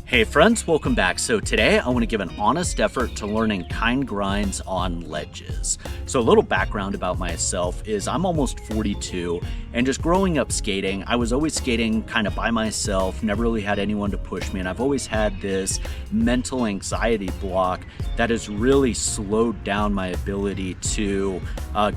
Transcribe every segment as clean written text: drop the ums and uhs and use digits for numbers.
Hey friends, welcome back. So today I want to give an honest effort to learning kind grinds on ledges. So a little background about myself is I'm almost 42, and just growing up skating, I was always skating kind of by myself, never really had anyone to push me, and I've always had this mental anxiety block that has really slowed down my ability to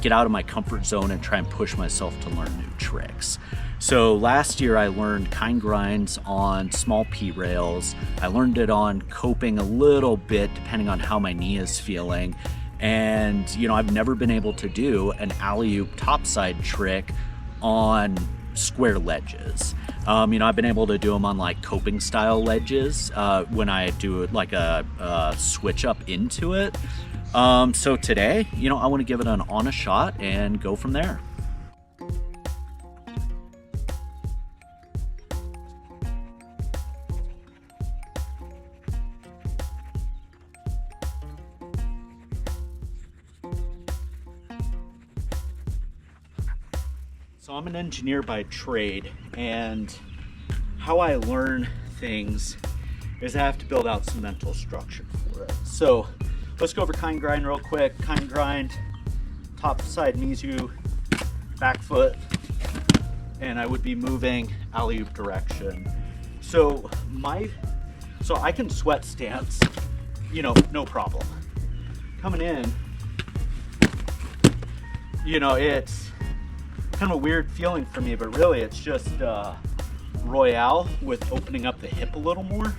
get out of my comfort zone and try and push myself to learn new tricks. So last year I learned kind grinds on small P rails. I learned it on coping a little bit depending on how my knee is feeling. And I've never been able to do an alley-oop topside trick on square ledges. I've been able to do them on like coping style ledges when I do like a switch up into it. So today, I want to give it an honest shot and go from there. So I'm an engineer by trade, and how I learn things is I have to build out some mental structure for it. So let's go over kind grind real quick. Kind grind, top side Mizu, back foot, and I would be moving alley-oop direction. So I can sweat stance, no problem. Coming in, it's kind of a weird feeling for me, but really it's just Royale with opening up the hip a little more.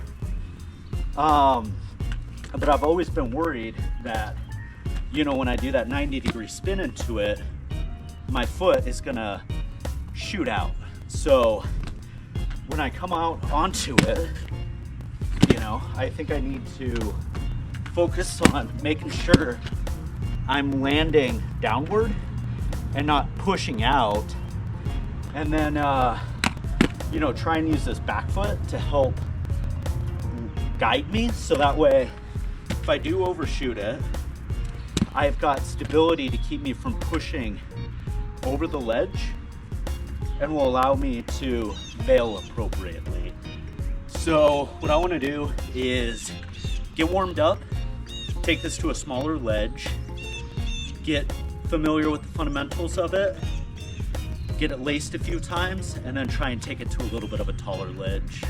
But I've always been worried that, when I do that 90-degree spin into it, my foot is gonna shoot out. So when I come out onto it, I think I need to focus on making sure I'm landing downward and not pushing out, and then try and use this back foot to help guide me, so that way if I do overshoot it, I've got stability to keep me from pushing over the ledge and will allow me to bail appropriately. So what I want to do is get warmed up, take this to a smaller ledge, get familiar with the fundamentals of it, get it laced a few times, and then try and take it to a little bit of a taller ledge.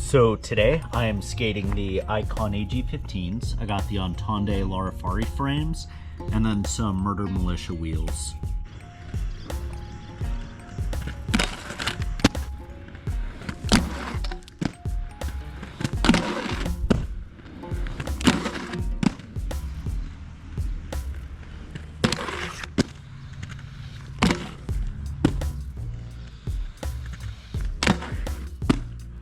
So today I am skating the Icon AG15s. I got the Entente Larifari frames and then some Murder Militia wheels.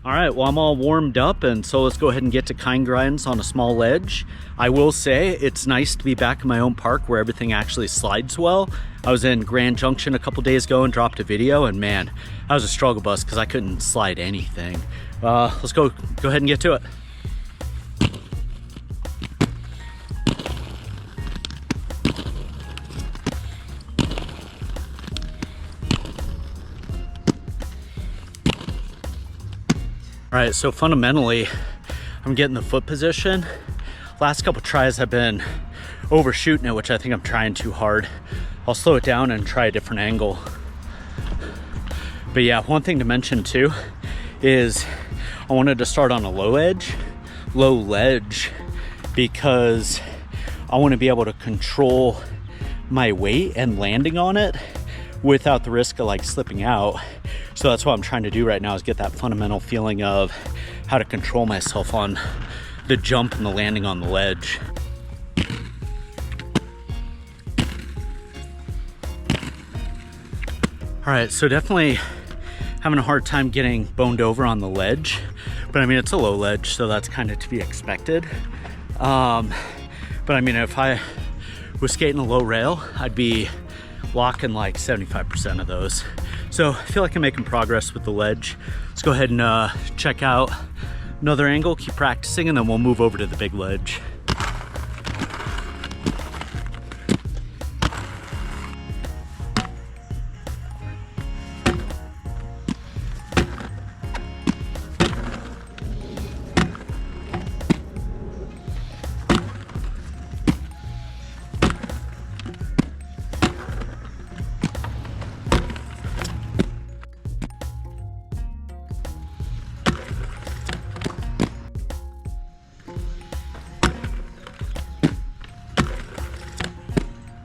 All right, well, I'm all warmed up, and so let's go ahead and get to kind grinds on a small ledge. I will say it's nice to be back in my own park where everything actually slides well. I was in Grand Junction a couple days ago and dropped a video, and man, that was a struggle bus because I couldn't slide anything. Let's go ahead and get to it. All right, so fundamentally, I'm getting the foot position. Last couple tries I've been overshooting it, which I think I'm trying too hard. I'll slow it down and try a different angle. But yeah, one thing to mention too is I wanted to start on a low ledge, because I want to be able to control my weight and landing on it without the risk of like slipping out. So that's what I'm trying to do right now, is get that fundamental feeling of how to control myself on the jump and the landing on the ledge. All right, so definitely having a hard time getting boned over on the ledge, But I mean, it's a low ledge, so that's kind of to be expected. But I mean, if I was skating a low rail, I'd be locking like 75% of those. So I feel like I'm making progress with the ledge. Let's go ahead and check out another angle, keep practicing, and then we'll move over to the big ledge.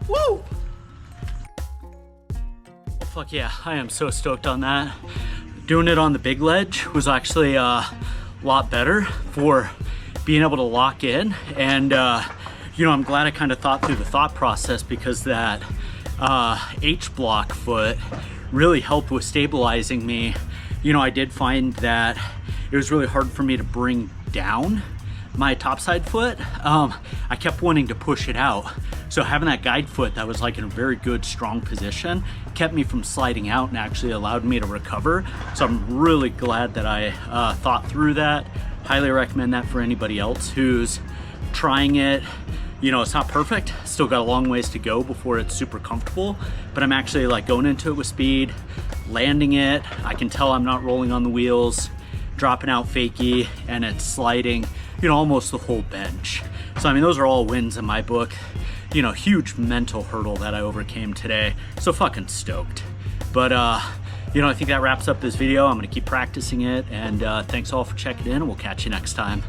Woo! Fuck yeah, I am so stoked on that. Doing it on the big ledge was actually a lot better for being able to lock in. And you know, I'm glad I kind of thought through the thought process, because that H block foot really helped with stabilizing me. You know, I did find that it was really hard for me to bring down my topside foot. I kept wanting to push it out. So having that guide foot that was like in a very good, strong position kept me from sliding out and actually allowed me to recover. So I'm really glad that I thought through that. Highly recommend that for anybody else who's trying it. You know, it's not perfect. Still got a long ways to go before it's super comfortable, but I'm actually like going into it with speed, landing it. I can tell I'm not rolling on the wheels, dropping out fakey, and it's sliding, you know, almost the whole bench. So I mean, those are all wins in my book. You know, huge mental hurdle that I overcame today. So fucking stoked. But you know, I think that wraps up this video. I'm gonna keep practicing it, and thanks all for checking in, and we'll catch you next time.